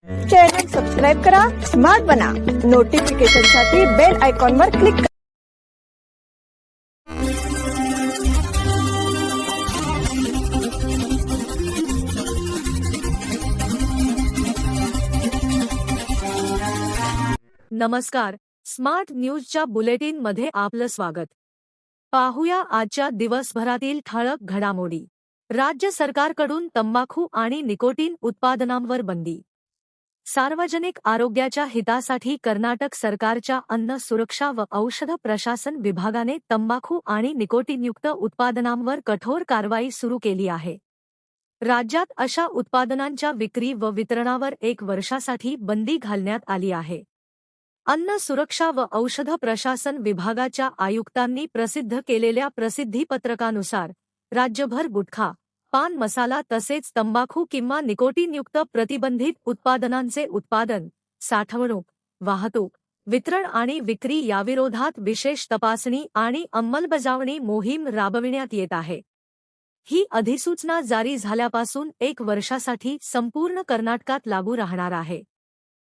Channel subscribe करा, smart बना, नोटिफिकेशनसाठी bell आयकॉनवर क्लिक करा. नमस्कार, स्मार्ट न्यूजच्या बुलेटिन मध्ये आपलं स्वागत. पाहूया आजच्या दिवसभरातील ठळक घडामोडी. राज्य सरकारकडून तंबाखू आणि निकोटीन उत्पादनांवर बंदी. सार्वजनिक आरोग्याच्या हितासाठी कर्नाटक सरकारच्या अन्न सुरक्षा व औषध प्रशासन विभागाने तंबाखू आणि निकोटीनयुक्त उत्पादनांवर कठोर कारवाई सुरू केली आहे. राज्यात अशा उत्पादनांच्या विक्री व वितरणावर 1 वर्षासाठी बंदी घालण्यात आली आहे. अन्न सुरक्षा व औषध प्रशासन विभागाच्या आयुक्तांनी प्रसिद्ध केलेल्या प्रसिद्धीपत्रकानुसार राज्यभर गुटखा, पान मसाला तसेच तंबाखू किंवा निकोटीनयुक्त प्रतिबंधित उत्पादनांचे उत्पादन, साठवणूक, वाहतूक, वितरण आणि विक्री याविरोधात विशेष तपासणी आणि अंमलबजावणी मोहीम राबविण्यात येत आहे. ही अधिसूचना जारी झाल्यापासून 1 वर्षासाठी संपूर्ण कर्नाटकात लागू राहणार आहे.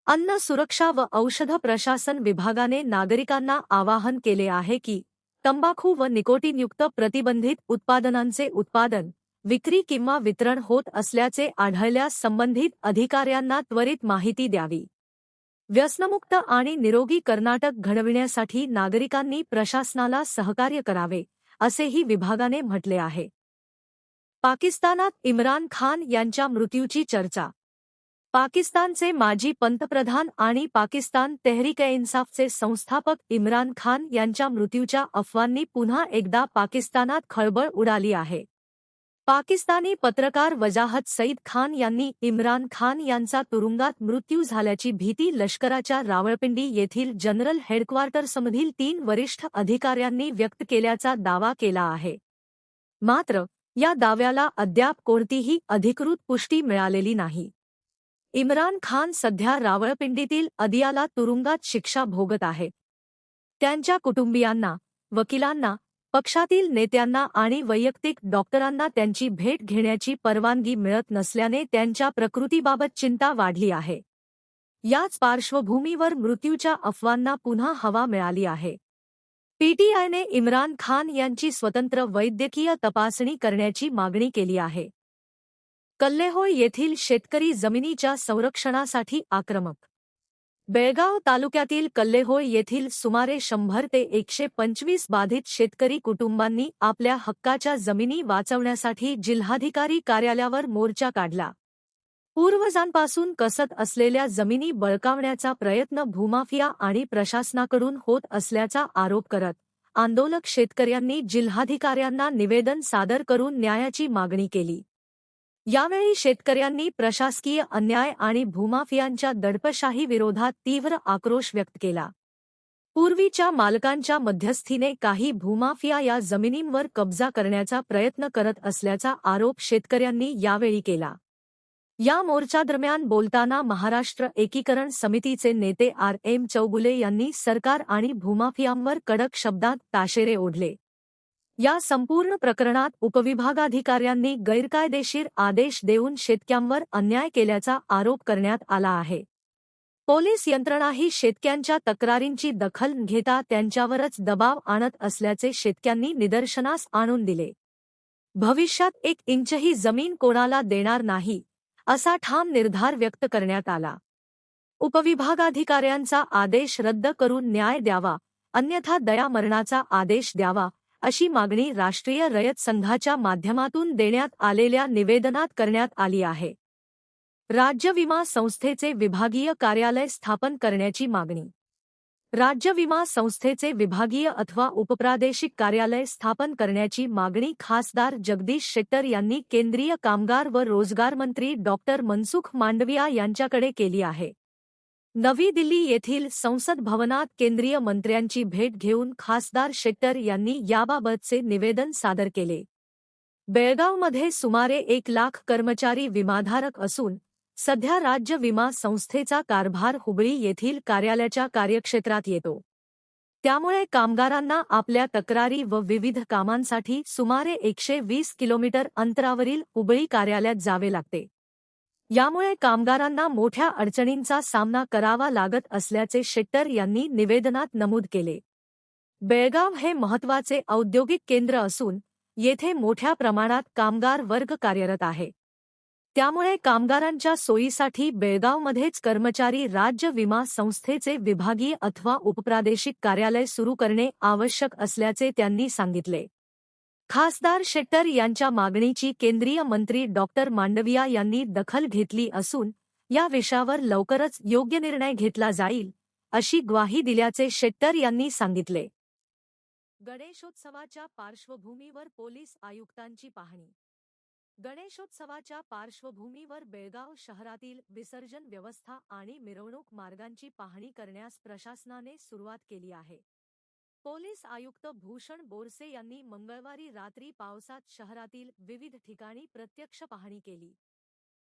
अन्न सुरक्षा व औषध प्रशासन विभागाने नागरिकांना आवाहन केले आहे की तंबाखू व निकोटीनयुक्त प्रतिबंधित उत्पादनांचे उत्पादन, विक्री किंवा वितरण होत असल्याचे आढळल्यास संबंधित अधिकाऱ्यांना त्वरित माहिती द्यावी. व्यसनमुक्त आणि निरोगी कर्नाटक घडविण्यासाठी नागरिकांनी प्रशासनाला सहकार्य करावे, असेही विभागाने म्हटले आहे. पाकिस्तानात इम्रान खान यांच्या मृत्यूची चर्चा. पाकिस्तानचे माजी पंतप्रधान आणि पाकिस्तान तेहरीक-ए-इन्साफचे संस्थापक इम्रान खान यांच्या मृत्यूच्या अफवांनी पुन्हा एकदा पाकिस्तानात खळबळ उडाली आहे. पाकिस्तानी पत्रकार वजाहत सईद खान यांनी इम्रान खान यांचा तुरुंगात मृत्यू झाल्याची भीती लष्कराच्या रावळपिंडी येथील जनरल हेडक्वार्टर्समधील 3 वरिष्ठ अधिकाऱ्यांनी व्यक्त केल्याचा दावा केला आहे. मात्र या दाव्याला अद्याप कोणतीही अधिकृत पुष्टी मिळालेली नाही. इम्रान खान सध्या रावळपिंडीतील अदियाला तुरुंगात शिक्षा भोगत आहेत. त्यांच्या कुटुंबियांना, वकिलांना, पक्षातील नेत्यांना आणि वैयक्तिक डॉक्टरांना त्यांची भेट घेण्याची परवानगी मिळत नसल्याने त्यांच्या प्रकृतीबाबत चिंता वाढली आहे. याच पार्श्वभूमीवर मृत्यूच्या अफवांना पुन्हा हवा मिळाली आहे. पीटीआयने इम्रान खान यांची स्वतंत्र वैद्यकीय तपासणी करण्याची मागणी केली आहे. कल्लेहोळ येथील शेतकरी जमिनीच्या संरक्षणासाठी आक्रमक. बेळगाव तालुक्यातील कल्लेहोळ येथील सुमारे 100 ते 125 बाधित शेतकरी कुटुंबांनी आपल्या हक्काच्या जमिनी वाचवण्यासाठी जिल्हाधिकारी कार्यालयावर मोर्चा काढला. पूर्वजांपासून कसत असलेल्या जमिनी बळकावण्याचा प्रयत्न भूमाफिया आणि प्रशासनाकडून होत असल्याचा आरोप करत आंदोलक शेतकऱ्यांनी जिल्हाधिकाऱ्यांना निवेदन सादर करून न्यायाची मागणी केली. यावेळी शेतकऱ्यांनी प्रशासकीय अन्याय आणि भूमाफियांच्या दडपशाही विरोधात तीव्र आक्रोश व्यक्त केला. पूर्वीच्या मालकांच्या मध्यस्थीने काही भूमाफिया या जमिनींवर कब्जा करण्याचा प्रयत्न करत असल्याचा आरोप शेतकऱ्यांनी यावेळी केला. या मोर्चादरम्यान बोलताना महाराष्ट्र एकीकरण समितीचे नेते R.M. चौगुले यांनी सरकार आणि भूमाफियांवर कडक शब्दात ताशेरे ओढले. या संपूर्ण प्रकरणात उपविभागाधिकाऱ्यांनी गैरकायदेशीर आदेश देऊन शेतकऱ्यांवर अन्याय केल्याचा आरोप करण्यात आला आहे. पोलीस यंत्रणाही शेतकऱ्यांच्या तक्रारींची दखल घेता त्यांच्यावरच दबाव आणत असल्याचे शेतकऱ्यांनी निदर्शनास आणून दिले. भविष्यात 1 इंचही जमीन कोणाला देणार नाही, असा ठाम निर्धार व्यक्त करण्यात आला. उपविभागाधिकाऱ्यांचा आदेश रद्द करून न्याय द्यावा, अन्यथा दयामरणाचा आदेश द्यावा, अशी मागणी राष्ट्रीय रयत संघाच्या माध्यमातून देण्यात आलेल्या निवेदनात करण्यात आली आहे. राज्य विमा संस्थेचे विभागीय कार्यालय स्थापन करण्याची मागणी. राज्य विमा संस्थेचे विभागीय अथवा उपप्रादेशिक कार्यालय स्थापन करण्याची मागणी खासदार जगदीश शेट्टर यांनी केंद्रीय कामगार व रोजगार मंत्री डॉ. मनसुख मांडविया यांच्याकडे केली आहे. नवी दिल्ली येथील संसद भवनात केंद्रीय मंत्र्यांची भेट घेऊन खासदार शेट्टर यांनी याबाबतचे निवेदन सादर केले. बेळगावमध्ये सुमारे 1 लाख कर्मचारी विमाधारक असून सध्या राज्य विमा संस्थेचा कारभार हुबळी येथील कार्यालयाच्या कार्यक्षेत्रात येतो. त्यामुळे कामगारांना आपल्या तक्रारी व विविध कामांसाठी सुमारे 120 किलोमीटर अंतरावरील हुबळी कार्यालयात जावे लागते. यामुळे कामगारांना मोठ्या अडचणींचा सामना करावा लागत असल्याचे शेट्टर यांनी निवेदनात नमूद केले. बेळगाव हे महत्त्वाचे औद्योगिक केंद्र असून येथे मोठ्या प्रमाणात कामगार वर्ग कार्यरत आहे. त्यामुळे कामगारांच्या सोयीसाठी बेळगावमध्येच कर्मचारी राज्य विमा संस्थेचे विभागीय अथवा उपप्रादेशिक कार्यालय सुरू करणे आवश्यक असल्याचे त्यांनी सांगितले. खासदार शेट्टर यांच्या मागणीची केंद्रीय मंत्री डॉक्टर मांडविया यांनी दखल घेतली असून या विषयावर लवकरच योग्य निर्णय घेतला जाईल, अशी ग्वाही दिल्याचे शेट्टर यांनी सांगितले. गणेशोत्सवाच्या पार्श्वभूमीवर पोलीस आयुक्तांची पाहणी. गणेशोत्सवाच्या पार्श्वभूमीवर बेळगाव शहरातील विसर्जन व्यवस्था आणि मिरवणूक मार्गांची पाहणी करण्यास प्रशासनाने सुरुवात केली आहे. पोलीस आयुक्त भूषण बोरसे यांनी मंगळवारी रात्री पावसात शहरातील विविध ठिकाणी प्रत्यक्ष पाहणी केली.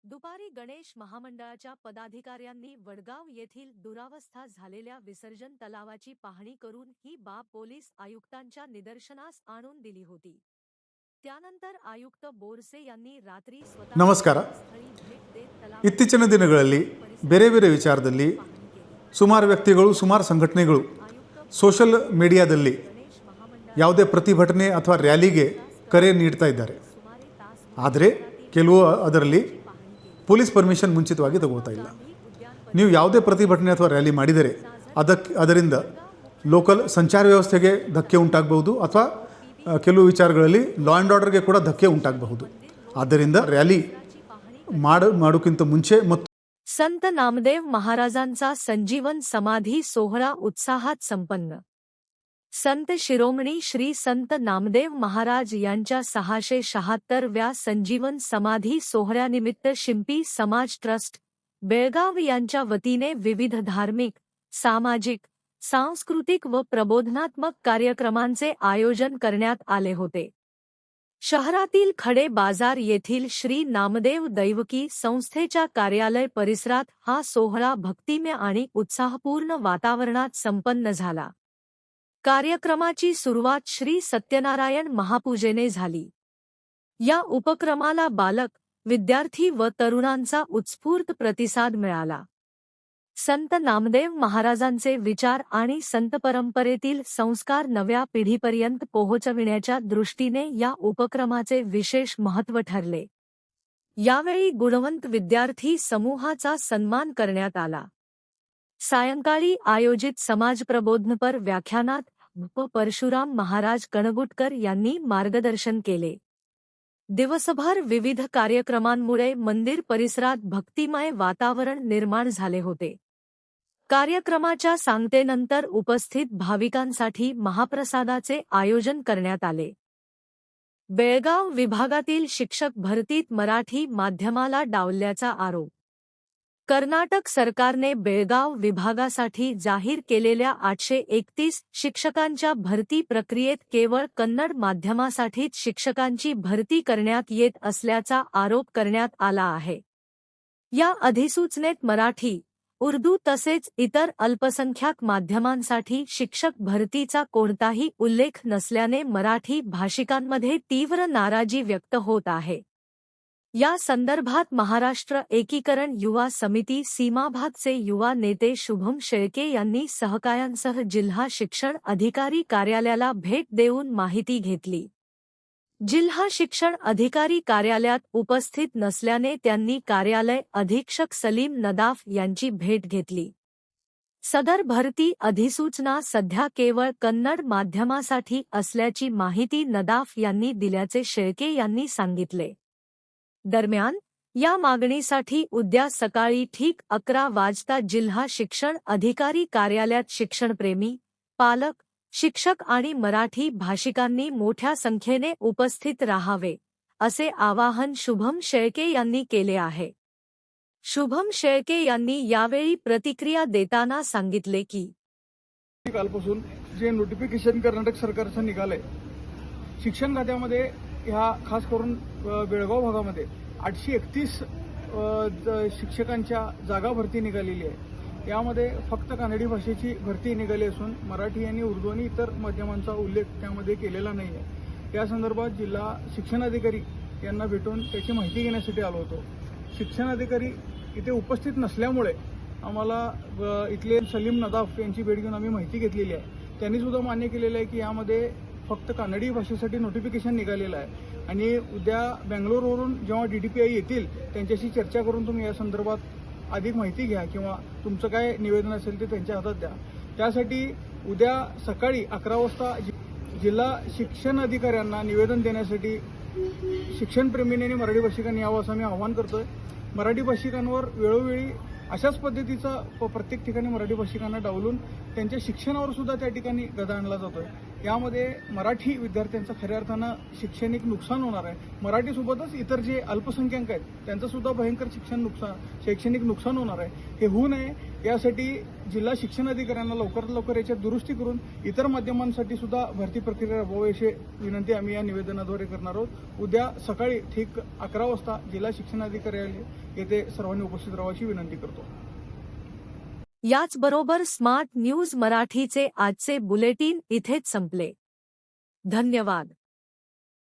दुपारी गणेश महामंडळाच्या पदाधिकाऱ्यांनी वडगाव येथील दुरावस्था झालेल्या विसर्जन तलावाची पाहणी करून ही बाब पोलीस आयुक्तांच्या निदर्शनास आणून दिली होती. त्यानंतर आयुक्त बोरसे यांनी रात्री स्वतः ನಮಸ್ಕಾರ. ಇತ್ತೀಚಿನ ದಿನಗಳಲ್ಲಿ ಬೇರೆ ಬೇರೆ ವಿಚಾರದಲ್ಲಿ ಸುಮಾರು ವ್ಯಕ್ತಿಗಳು ಸುಮಾರು ಸಂಘಟನೆಗಳು ಸೋಷಲ್ ಮೀಡಿಯಾದಲ್ಲಿ ಯಾವುದೇ ಪ್ರತಿಭಟನೆ ಅಥವಾ ರ್ಯಾಲಿಗೆ ಕರೆ ನೀಡ್ತಾ ಇದ್ದಾರೆ. ಆದರೆ ಕೆಲವು ಅದರಲ್ಲಿ ಪೊಲೀಸ್ ಪರ್ಮಿಷನ್ ಮುಂಚಿತವಾಗಿ ತಗೋತಾ ಇಲ್ಲ. ನೀವು ಯಾವುದೇ ಪ್ರತಿಭಟನೆ ಅಥವಾ ರ್ಯಾಲಿ ಮಾಡಿದರೆ ಅದರಿಂದ ಲೋಕಲ್ ಸಂಚಾರ ವ್ಯವಸ್ಥೆಗೆ ಧಕ್ಕೆ ಉಂಟಾಗಬಹುದು ಅಥವಾ ಕೆಲವು ವಿಚಾರಗಳಲ್ಲಿ ಲಾ ಆ್ಯಂಡ್ ಆರ್ಡರ್ಗೆ ಕೂಡ ಧಕ್ಕೆ ಉಂಟಾಗಬಹುದು. ಆದ್ದರಿಂದ ರ್ಯಾಲಿ ಮಾಡೋಕ್ಕಿಂತ ಮುಂಚೆ ಮತ್ತು संत नामदेव महाराजांचा संजीवन समाधी सोहळा उत्साहात संपन्न. संत शिरोमणी श्री संत नामदेव महाराज यांच्या 676व्या संजीवन समाधी सोहळ्यानिमित्त शिंपी समाज ट्रस्ट बेळगाव यांच्या वतीने विविध धार्मिक, सामाजिक, सांस्कृतिक व प्रबोधनात्मक कार्यक्रमांचे आयोजन करण्यात आले होते. शहरातील खडे बाजार येथील श्री नामदेव दैवकी संस्थेच्या कार्यालय परिसरात हा सोहळा भक्तिमय आणि उत्साहपूर्ण वातावरणात संपन्न झाला. कार्यक्रमाची सुरुवात श्री सत्यनारायण महापूजेने झाली. या उपक्रमाला बालक, विद्यार्थी व तरुणांचा उत्स्फूर्त प्रतिसाद मिळाला. संत नामदेव महाराजांचे विचार आणि संत परंपरेतील संस्कार नव्या पिढीपर्यंत पोहोचविण्याच्या दृष्टीने या उपक्रमाचे विशेष महत्त्व ठरले. यावेळी गुणवंत विद्यार्थी समूहाचा सन्मान करण्यात आला. सायंकाळी आयोजित समाजप्रबोधनपर व्याख्यानात परशुराम महाराज कणगुटकर यांनी मार्गदर्शन केले. दिवसभर विविध कार्यक्रमांमुळे मंदिर परिसरात भक्तिमय वातावरण निर्माण झाले होते. कार्यक्रमाच्या सांगतेनंतर उपस्थित भाविकांसाठी महाप्रसादाचे आयोजन करण्यात आले. बेळगाव विभागातील शिक्षक भरतीत मराठी माध्यमाला डावलल्याचा आरोप. कर्नाटक सरकारने बेळगाव विभागासाठी जाहीर केलेल्या 831 शिक्षकांच्या भरती प्रक्रियेत केवळ कन्नड माध्यमासाठीच शिक्षकांची भरती करण्यात येत असल्याचा आरोप करण्यात आला आहे. या अधिसूचनेत मराठी, उर्दू तसेच इतर अल्पसंख्याक माध्यमांसाठी शिक्षक भरतीचा कोणताही उल्लेख नसल्याने मराठी भाषिकांमध्ये तीव्र नाराजी व्यक्त होत आहे. या संदर्भात महाराष्ट्र एकीकरण युवा समिती सीमाभागचे युवा नेते शुभम शेळके यांनी सहकाऱ्यांसह जिल्हा शिक्षण अधिकारी कार्यालयाला भेट देऊन माहिती घेतली. जिल्हा शिक्षण अधिकारी कार्यालयात उपस्थित नसल्याने त्यांनी कार्यालय अधीक्षक सलीम नदाफ यांची भेट घेतली. सदर भरती अधिसूचना सध्या केवळ कन्नड माध्यमासाठी असल्याची माहिती नदाफ यांनी दिल्याचे शेळके यांनी सांगितले. दरम्यान या मागणीसाठी उद्या सकाळी ठीक 11 वाजता जिल्हा शिक्षण अधिकारी कार्यालयात शिक्षणप्रेमी, पालक, शिक्षक आणि मराठी भाषिकांनी मोठ्या संख्येने उपस्थित राहावे, असे आवाहन शुभम शेळके यांनी केले आहे. शुभम शेळके यांनी यावेळी प्रतिक्रिया देताना सांगितले की कालपासून जे नोटिफिकेशन कर्नाटक सरकारचं निघालंय, शिक्षण खात्यामध्ये ह्या खास करून बेळगाव भागामध्ये 831 शिक्षकांच्या जागा भरती निघालेली आहे. यामध्ये फक्त कानडी भाषेची भरती निघाली असून मराठी आणि उर्दू आणि इतर माध्यमांचा उल्लेख त्यामध्ये केलेला नाही आहे. या संदर्भात जिल्हा शिक्षणाधिकारी यांना भेटून त्याची माहिती घेण्यासाठी आलो होतो. शिक्षणाधिकारी इथे उपस्थित नसल्यामुळे आम्हाला इथले सलीम नदाफ यांची भेट घेऊन आम्ही माहिती घेतलेली आहे. त्यांनी सुद्धा मान्य केलेलं आहे की यामध्ये फक्त कानडी भाषेसाठी नोटिफिकेशन निघालेलं आहे आणि उद्या बेंगलोरवरून जेव्हा DDPI येतील त्यांच्याशी चर्चा करून तुम्ही या संदर्भात अधिक माहिती घ्या किंवा तुमचं काय निवेदन असेल ते त्यांच्या हातात द्या. त्यासाठी उद्या सकाळी 11 वाजता जिल्हा शिक्षण अधिकाऱ्यांना निवेदन देण्यासाठी शिक्षणप्रेमींनी आणि मराठी भाषिकांनी यावं असं आम्ही आवाहन करतोय. मराठी भाषिकांवर वेळोवेळी अशाच पद्धतीचा प्रत्येक ठिकाणी मराठी भाषिकांना डावलून त्यांच्या शिक्षणावर सुद्धा त्या ठिकाणी गदा आणला जातोय. यामध्ये मराठी विद्यार्थ्यांचं खऱ्या अर्थानं शैक्षणिक नुकसान होणार आहे. मराठीसोबतच इतर जे अल्पसंख्याक आहेत त्यांचं सुद्धा भयंकर शैक्षणिक नुकसान होणार आहे. हे होऊ नये यासाठी जिल्हा शिक्षण अधिकाऱ्यांना लवकरात लवकर याच्यात दुरुस्ती करून इतर माध्यमांसाठी सुद्धा भरती प्रक्रिया राबवावी अशी विनंती आम्ही या निवेदनाद्वारे करणार आहोत. उद्या सकाळी ठीक 11 वाजता जिल्हा शिक्षणाधिकारी येथे सर्वांनी उपस्थित राहायची विनंती करतो. याचबरोबर स्मार्ट न्यूज मराठीचे आजचे बुलेटिन इथेच संपले. धन्यवाद.